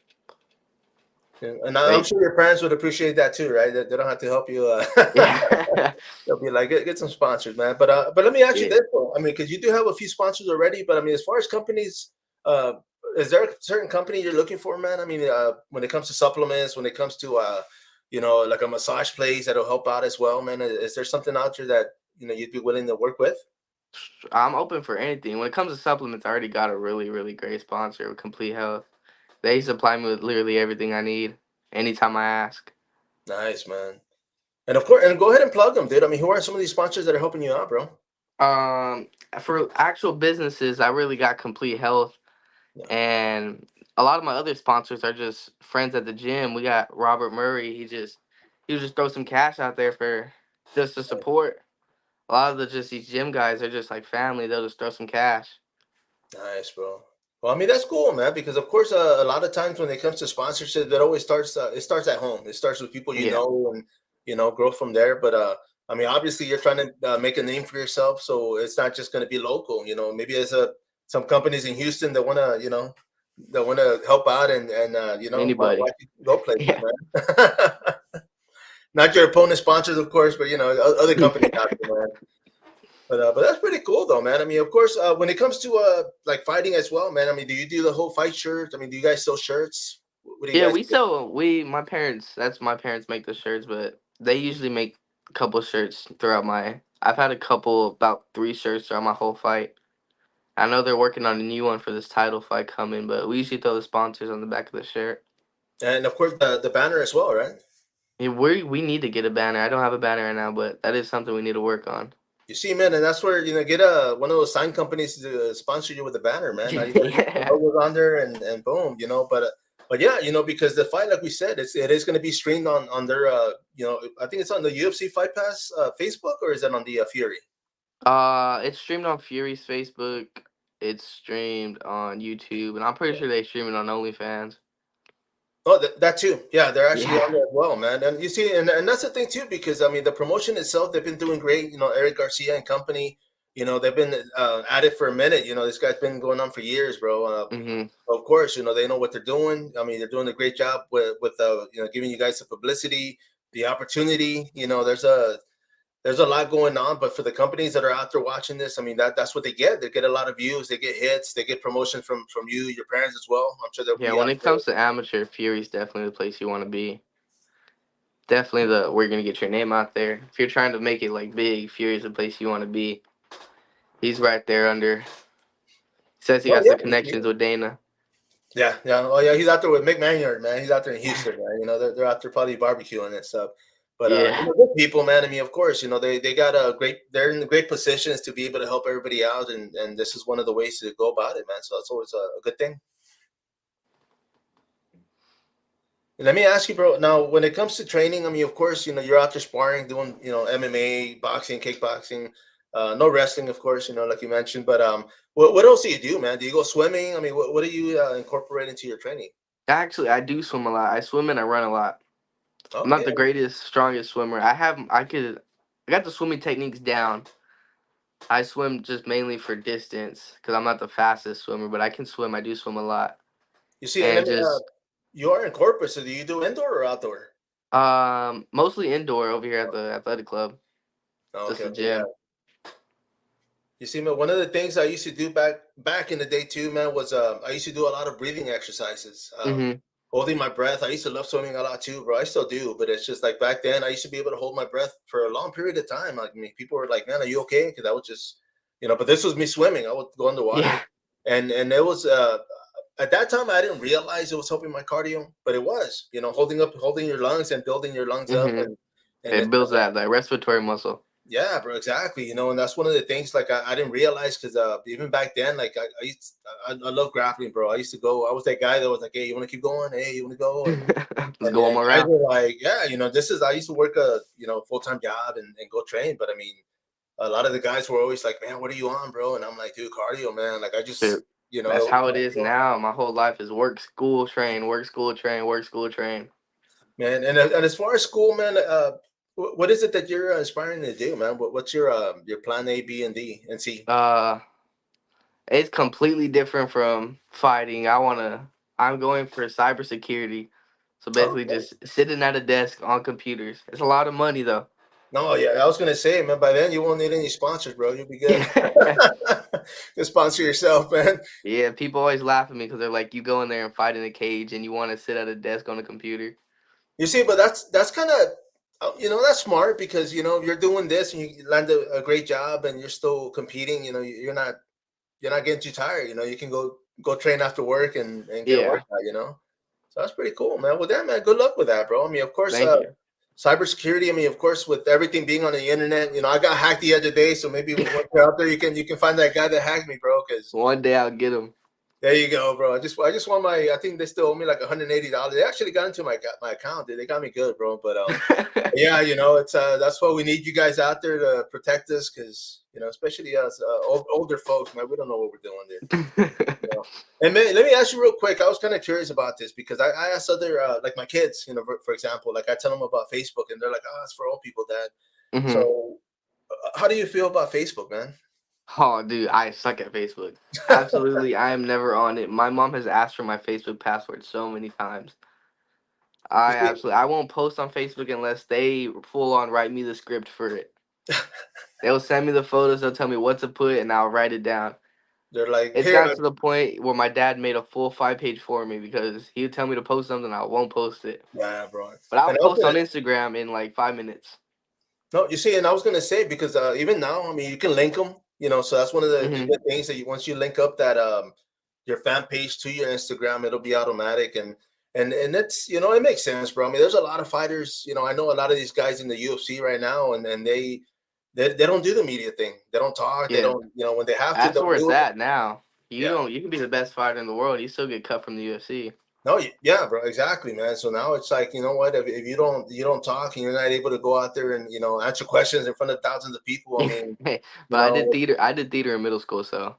And I'm They, sure your parents would appreciate that too, right? They don't have to help you. yeah, They'll be like, get some sponsors, man. But let me ask you yeah. this, though. I mean, because you do have a few sponsors already. But I mean, as far as companies, uh, is there a certain company you're looking for, man? I mean, when it comes to supplements, when it comes to, like a massage place that'll help out as well, man. Is there something out there that you'd be willing to work with? I'm open for anything. When it comes to supplements, I already got a really, really great sponsor with Complete Health. They supply me with literally everything I need anytime I ask. Nice, man. And of course, and go ahead and plug them, dude. I mean, who are some of these sponsors that are helping you out, bro? Um, for actual businesses, I really got Complete Health, Yeah. and a lot of my other sponsors are just friends at the gym. We got Robert Murray. He just throw some cash out there for just to support. A lot of these gym guys are just like family. They'll just throw some cash. Nice, bro. Well, I mean that's cool, man. Because of course, a lot of times when it comes to sponsorship, it always starts. It starts at home. It starts with people Yeah. and grow from there. But I mean, obviously, you're trying to make a name for yourself, so it's not just going to be local. Maybe there's some companies in Houston that want to, that want to help out and Anybody. watch you go places, Yeah. man. Not your opponent sponsors, of course, but other companies out there, man. But that's pretty cool though, man. I mean, of course, when it comes to like fighting as well, man. I mean, do you do the whole fight shirt? I mean, do you guys sell shirts? What do you Yeah, guys we do? sell we my parents that's my parents make the shirts, but they usually make a couple shirts throughout my I've had a couple about 3 shirts throughout my whole fight. I know they're working on a new one for this title fight coming, but we usually throw the sponsors on the back of the shirt. And of course, the banner as well, right? Yeah, we need to get a banner. I don't have a banner right now, but that is something we need to work on. You see, man, and that's where get one of those sign companies to sponsor you with a banner, man. Now you got the Yeah. logos on there, and boom, But yeah, because the fight, like we said, it is going to be streamed on their I think it's on the UFC Fight Pass Facebook, or is that on the Fury? It's streamed on Fury's Facebook. It's streamed on YouTube, and I'm pretty sure they stream it on OnlyFans. Oh, that too. Yeah, they're actually on Yeah. there as well, man. And you see, and that's the thing too, because I mean, the promotion itself, they've been doing great. Eric Garcia and company. They've been at it for a minute. This guy's been going on for years, bro. Mhm. Of course, they know what they're doing. I mean, they're doing a great job with giving you guys the publicity, the opportunity. There's there's a lot going on, but for the companies that are out there watching this, I mean that's what they get. They get a lot of views, they get hits, they get promotion from you, your parents as well. I'm sure they'll Yeah, be when out it there. comes to amateur, Fury's definitely the place you want to be. Definitely the where you're gonna get your name out there. If you're trying to make it like big, Fury's the place you want to be. He's right there under. Says he Oh has yeah, the connections with Dana. yeah, yeah. Oh yeah, he's out there with Mick Maynard, man. He's out there in Houston, man. They're out there probably barbecuing and stuff. But Yeah, good people, man. I mean, of course, they got a great. They're in great positions to be able to help everybody out, and this is one of the ways to go about it, man. So that's always a good thing. Let me ask you, bro. Now, when it comes to training, I mean, of course, you're out there sparring, doing, MMA, boxing, kickboxing, no wrestling, of course, like you mentioned. But what else do you do, man? Do you go swimming? I mean, what do you incorporate into your training? actually, I do swim a lot. I swim and I run a lot. I'm not Okay, the greatest, strongest swimmer. I got the swimming techniques down. I swim just mainly for distance because I'm not the fastest swimmer, but I can swim. I do swim a lot, you see, and and let me. just You are in corporate, so do you do indoor or outdoor? mostly indoor over here at the athletic club, just Okay, the okay, yeah. gym. You see, man, one of the things I used to do back in the day too, man, was I used to do a lot of breathing exercises, Hmm. holding my breath. I used to love swimming a lot too, bro. I still do, but it's just like back then, I used to be able to hold my breath for a long period of time. Like, I mean, people were like, "Man, are you okay?" Because I would just, but this was me swimming. I would go underwater, Yeah. and it was at that time I didn't realize it was helping my cardio, but it was, holding your lungs and building your lungs up, Hmm. and It it's builds that respiratory muscle. yeah, bro, exactly. And that's one of the things like I didn't realize because even back then, like I love grappling, bro. I used to go. I was that guy that was like, "Hey, you want to keep going? Hey, you want to go?" And Let's and go one and more guys round. were like, "Yeah, this is." I used to work a full time job and go train, but I mean, a lot of the guys were always like, "Man, what are you on, bro?" And I'm like, "Dude, cardio, man. Like I Dude, just that's how it is now. My whole life is work, school, train, work, school, train, work, school, train. man." And as far as school, man, what is it that you're aspiring to do, man? What's your plan A, B, and D and C? Uh, it's completely different from fighting. I'm going for cybersecurity. So basically, Okay. just sitting at a desk on computers. It's a lot of money though. No, yeah, I was gonna say, man. By then, you won't need any sponsors, bro. You'll be good. Just sponsor yourself, man. Yeah, people always laugh at me because they're like, you go in there and fight in a cage, and you want to sit at a desk on a computer. You see, but that's kind of, that's smart because if you're doing this and you land a great job and you're still competing, you're not getting too tired. You can go train after work and get a Yeah, workout. So that's pretty cool, man. Well, damn, man, good luck with that, bro. I mean, of course, thank you. cybersecurity. I mean, of course, with everything being on the internet, I got hacked the other day, so maybe once you're out there, you can find that guy that hacked me, bro. Because One day I'll get them. there you go, bro. I just want my. I think they still owe me like $180. They actually got into my account. They got me good, bro. But yeah, it's that's why we need you guys out there to protect us, because especially us older folks, man. We don't know what we're doing there. And man, let me ask you real quick. I was kind of curious about this because I asked other like my kids, for example, like I tell them about Facebook, and they're like, "Oh, it's for old people, Dad." Hmm. So, how do you feel about Facebook, man? Oh, dude, I suck at Facebook. Absolutely, I am never on it. My mom has asked for my Facebook password so many times. You see, I won't post on Facebook unless they full on write me the script for it. They'll send me the photos, they'll tell me what to put, and I'll write it down. they're like, It's "Here, got to the point where my dad made a full 5 page for me because he would tell me to post something, I won't post it. yeah, bro." But I'll And I was post on gonna Instagram in like 5 minutes. No, you see, and I was gonna say because even now, I mean, you can link them. So that's one of the Hmm. good things that once you link up that your fan page to your Instagram, it'll be automatic, and it's it makes sense, bro. I mean, there's a lot of fighters. I know a lot of these guys in the UFC right now, and they don't do the media thing. They don't talk. They Yeah, don't. When they have to, that's they'll where it's do it. at now. You Yeah. don't. You can be the best fighter in the world. You still get cut from the UFC. No, yeah, bro, exactly, man. So now it's like, what? If you don't talk and you're not able to go out there and answer questions in front of thousands of people. I mean, But you know, I did theater in middle school, so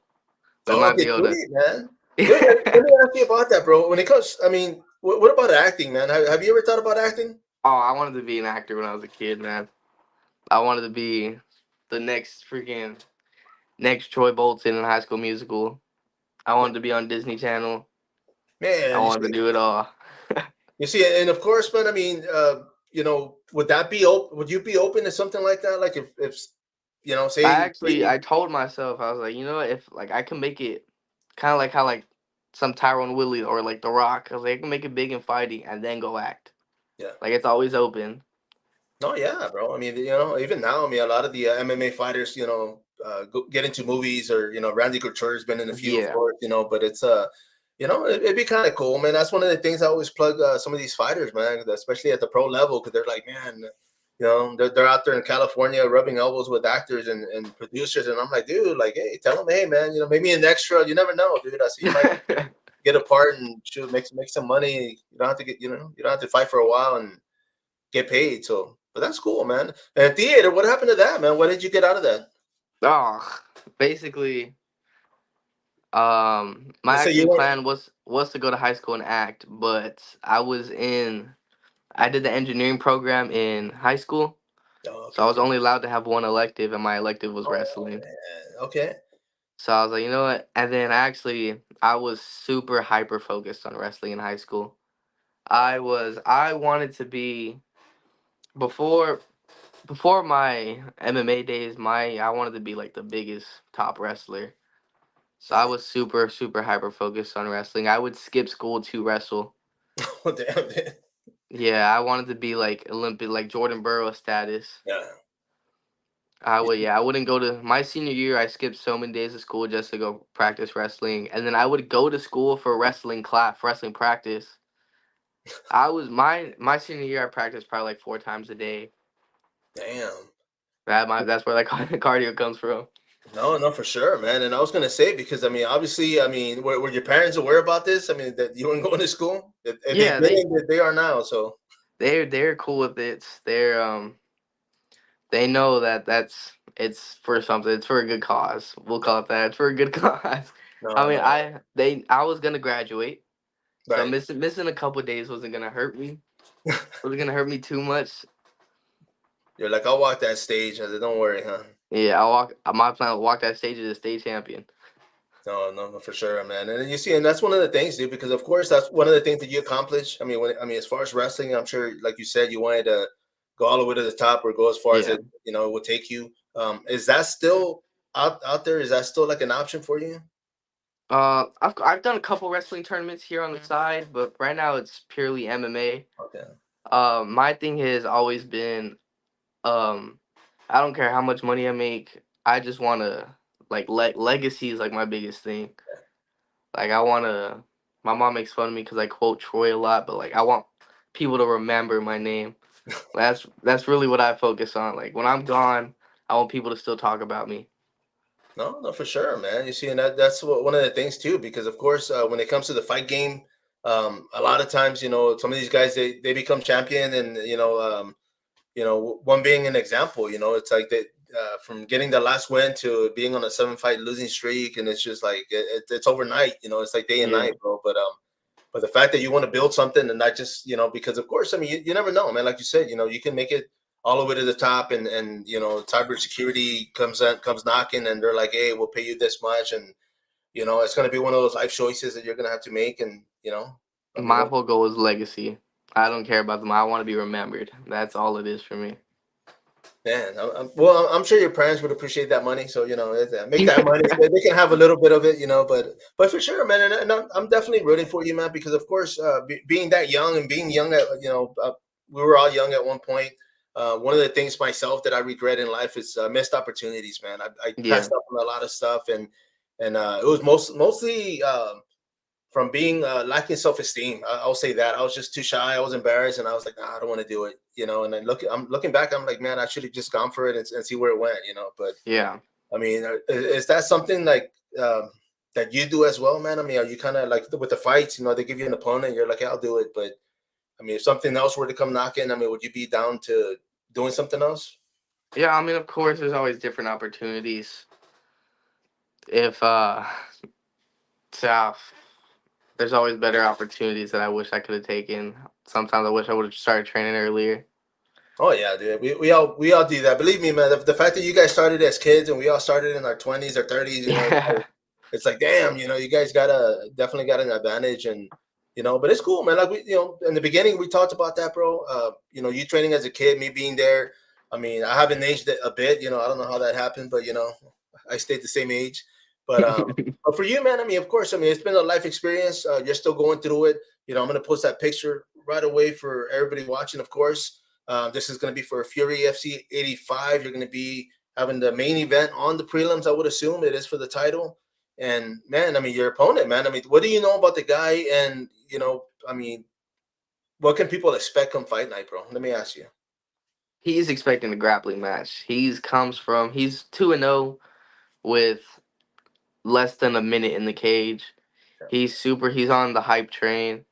we Oh, might okay, be able to. sweet, man. Let me ask you about that, bro. When it comes, I mean, what about acting, man? Have you ever thought about acting? Oh, I wanted to be an actor when I was a kid, man. I wanted to be the next Troy Bolton in High School Musical. I wanted to be on Disney Channel. I Man, you wanted to see, do it all. and of course, man. I mean, would that be open? Would you be open to something like that? Like if say I told myself, I was like, you know what, if like I can make it kind of like how like some Tyrone Woodley or like The Rock, I was like, I can make it big in fighting and then go act. yeah. Like it's always open. No, yeah, bro. I mean, even now, I mean, a lot of the MMA fighters, get into movies, or Randy Couture's been in a few, of Yeah. course, but it's it'd be kind of cool, man. That's one of the things I always plug some of these fighters, man, especially at the pro level, because they're like, man, they're out there in California rubbing elbows with actors and producers, and I'm like, dude, like, hey, tell them, hey, man, maybe an extra. You never know, dude. I see you might get a part and shoot, make some money. You don't have to you don't have to fight for a while and get paid. So, but that's cool, man. And theater, what happened to that, man? What did you get out of that? Oh, basically, my So you actually weren't. plan was to go to high school and act, but I did the engineering program in high school, Oh, so okay, I was okay. only allowed to have one elective, and my elective was Oh wrestling. man, okay. So I was like, you know what? And then I was super hyper focused on wrestling in high school. I wanted to be before before my MMA days, my I wanted to be like the biggest top wrestler. So I Nice. was super super hyper focused on wrestling. I would skip school to wrestle. Oh damn, man. Yeah, I wanted to be like Olympic, like Jordan Burroughs status. Yeah. I wouldn't go to my senior year. I skipped so many days of school just to go practice wrestling, and then I would go to school for wrestling class, wrestling practice. My senior year. I practiced probably like 4 times a day. Damn. That's where that cardio comes from. No, no, for sure, man. And I was gonna say, because I mean, obviously, I mean, were your parents aware about this? I mean, that you weren't going to school. If they Yeah, didn't, they are now. So they're cool with it. They know that it's for something. It's for a good cause. We'll call it that. It's for a good cause. I no, mean, no, I was gonna graduate, so right. missing a couple days wasn't gonna hurt me. Wasn't gonna hurt me too much. You're like, I'll walk that stage. I said, don't worry, huh? Yeah, I walk. My plan was walk that stage as a state champion. No, no, no, for sure, man. And you see, and that's one of the things, dude, because of course that's one of the things that you accomplish. I mean, as far as wrestling, I'm sure, like you said, you wanted to go all the way to the top, or go as far as Yeah. it will take you. Is that still out there? Is that still like an option for you? I've done a couple wrestling tournaments here on the side, but right now it's purely MMA. Okay. My thing has always been, um, I don't care how much money I make. I just want to like legacy is like my biggest thing. Like I want to. My mom makes fun of me because I quote Troy a lot, but like I want people to remember my name. That's really what I focus on. Like when I'm gone, I want people to still talk about me. No, no, for sure, man. You see, and that's one of the things too, because of course, when it comes to the fight game, a lot of times, some of these guys they become champion, and one being an example, it's like that, from getting the last win to being on a 7 fight losing streak, and it's just like it's overnight, it's like day and Yeah, night, bro. But the fact that you want to build something, and not just, because of course, I mean, you never know, man. Like you said, you can make it all the way to the top, and cybersecurity comes knocking, and they're like, hey, we'll pay you this much, and it's going to be one of those life choices that you're going to have to make, and I mean, my whole goal is legacy. I don't care about them. I want to be remembered. That's all it is for me. man, I'm sure your parents would appreciate that money. So make that money. They can have a little bit of it, but for sure, man. And I'm definitely rooting for you, man, because of course, being that young, and being young at we were all young at one point. One of the things myself that I regret in life is missed opportunities, man. I Yeah, passed up on a lot of stuff, and it was mostly. From being lacking self-esteem. I'll say that I was just too shy. I was embarrassed, and I was like, nah, I don't want to do it, And then I'm looking back, I'm like, man, I should have just gone for it, and see where it went, But yeah, I mean, is that something like that you do as well, man? I mean, are you kind of like with the fights? They give you an opponent, you're like, hey, I'll do it. But I mean, if something else were to come knocking, I mean, would you be down to doing something else? yeah. I mean, of course, there's always different opportunities. If so, there's always better opportunities that I wish I could have taken. Sometimes I wish I would have started training earlier. Oh yeah, dude. We all do that. Believe me, man. The fact that you guys started as kids, and we all started in our 20s or 30s, Yeah, it's like, damn, you guys definitely got an advantage, and But it's cool, man. Like in the beginning we talked about that, bro. You training as a kid, me being there. I mean, I haven't aged a bit. I don't know how that happened, but I stayed the same age. But but for you, man, I mean, of course, I mean, it's been a life experience. You're still going through it. I'm gonna post that picture right away for everybody watching. Of course, this is gonna be for Fury FC 85. You're gonna be having the main event on the prelims. I would assume it is for the title. And man, I mean, your opponent, man. I mean, what do you know about the guy? And I mean, what can people expect come fight night, bro? Let me ask you. He's expecting a grappling match. He's 2-0 with less than a minute in the cage. He's on the hype train.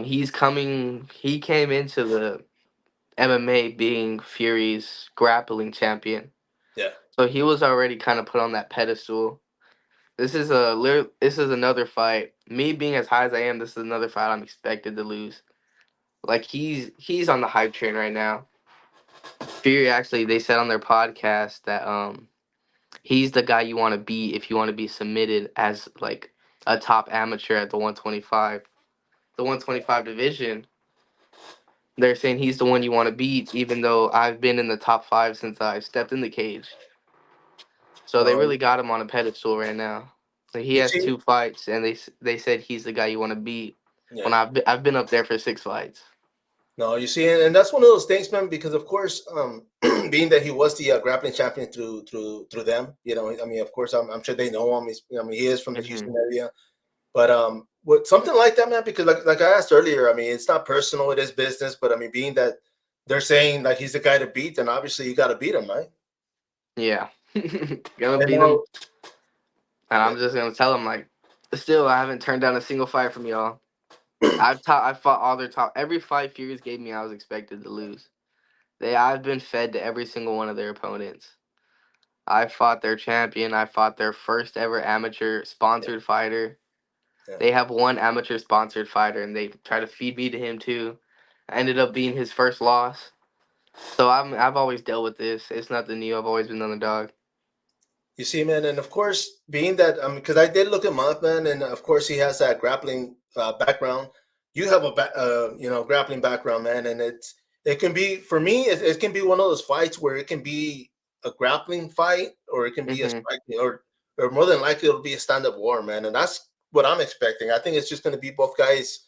He came into the MMA being Fury's grappling champion. Yeah, So he was already kind of put on that pedestal. This is another fight. Me being as high as I am, this is another fight I'm expected to lose. Like he's on the hype train right now. Fury actually, they said on their podcast that he's the guy you want to beat if you want to be submitted as like a top amateur at the 125. The 125 division. They're saying he's the one you want to beat, even though I've been in the top 5 since I stepped in the cage. So they no, really got him on a pedestal right now. So he you has see, 2 fights, and they said he's the guy you want to beat. When yeah. I've been up there for 6 fights. No, you see, and that's one of those things, man. Because of course, being that he was the grappling champion through them, I mean, of course, I'm sure they know him. I mean, he is from the Hmm. Houston area. But with something like that, man, because like I asked earlier, I mean, it's not personal, it is business. But I mean, being that they're saying like he's the guy to beat, then obviously you got to beat him, right? Yeah, gonna And beat now, him, and yeah, I'm just gonna tell him like, still I haven't turned down a single fight from y'all. I fought all their top every fight Furies gave me. I was expected to lose. I've been fed to every single one of their opponents. I fought their champion. I fought their first ever amateur yeah, sponsored fighter. yeah. They have one amateur sponsored fighter, and they try to feed me to him too. I ended up being his first loss. So I've always dealt with this. It's nothing new. I've always been the underdog. You see, man, and of course, being that because I did look him up, man, and of course he has that grappling background. You have a grappling background, man, and it can be for me. It can be one of those fights where it can be a grappling fight, or it can be a Hmm. striking, or more than likely it'll be a stand up war, man, and that's what I'm expecting. I think it's just going to be both guys,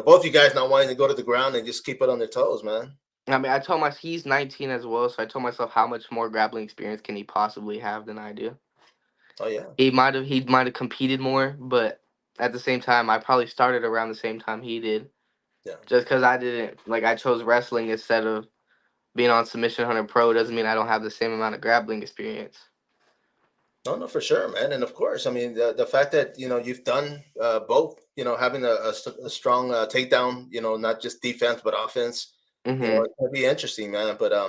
both you guys not wanting to go to the ground and just keep it on their toes, man. I mean, I told myself he's 19 as well, so I told myself how much more grappling experience can he possibly have than I do. Oh yeah, He might have competed more, but at the same time, I probably started around the same time he did. yeah. Just because I didn't like, I chose wrestling instead of being on Submission Hunter Pro doesn't mean I don't have the same amount of grappling experience. No, no, for sure, man. And of course, I mean, the fact that you've done both, having a strong takedown, not just defense but offense, Hmm. it's gonna be interesting, man. But I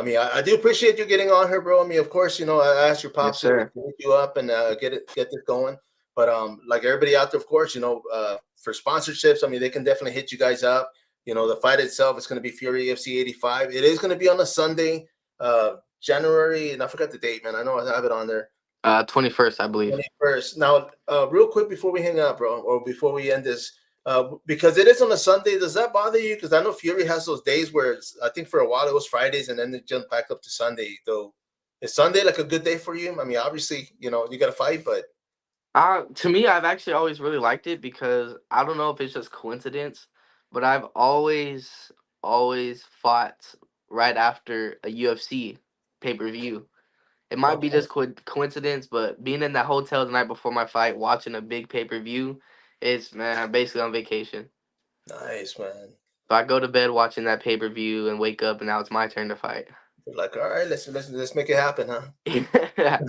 mean, I do appreciate you getting on here, bro. I mean, of course, I asked your Yes, pops to sir. hit you up and get this going. But like everybody out there, of course, for sponsorships, I mean, they can definitely hit you guys up. The fight itself is going to be Fury FC 85. It is going to be on a Sunday, January, and I forgot the date, man. I know I have it on there. 21st, I believe. 21st. Now, real quick before we hang up, bro, or before we end this, because it is on a Sunday, does that bother you? Because I know Fury has those days where I think for a while it was Fridays and then they jumped back up to Sunday. Though, is Sunday like a good day for you? I mean, obviously, you got to fight, but To me, I've actually always really liked it because I don't know if it's just coincidence, but I've always fought right after a UFC pay-per-view. It might be okay, just coincidence, but being in that hotel the night before my fight, watching a big pay-per-view, it's man, I'm basically on vacation. nice, man. So I go to bed watching that pay-per-view and wake up, and now it's my turn to fight. You're like, all right, let's make it happen, huh? Yeah.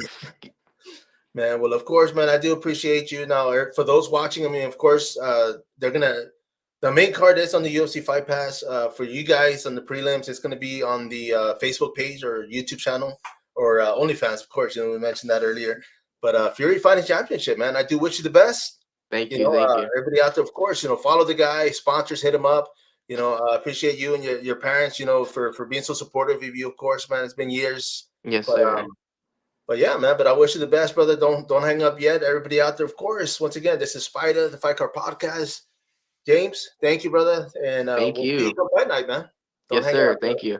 Man, well, of course, man, I do appreciate you. Now, for those watching, I mean, of course, the main card is on the UFC Fight Pass. For you guys on the prelims, it's gonna be on the Facebook page or YouTube channel or OnlyFans, of course. We mentioned that earlier. But Fury Fighting Championship, man, I do wish you the best. Thank you. Everybody out there, of course, follow the guy. Sponsors, hit him up. I appreciate you and your parents, for being so supportive of you, of course, man. It's been years, Yes, but sir. But yeah, man. But I wish you the best, brother. Don't hang up yet. Everybody out there, of course. Once again, this is Spider, the Fight Card Podcast. James, thank you, brother, and Thank we'll see you you. come fight night, man. Don't Yes, hang sir. up, Thank brother. you.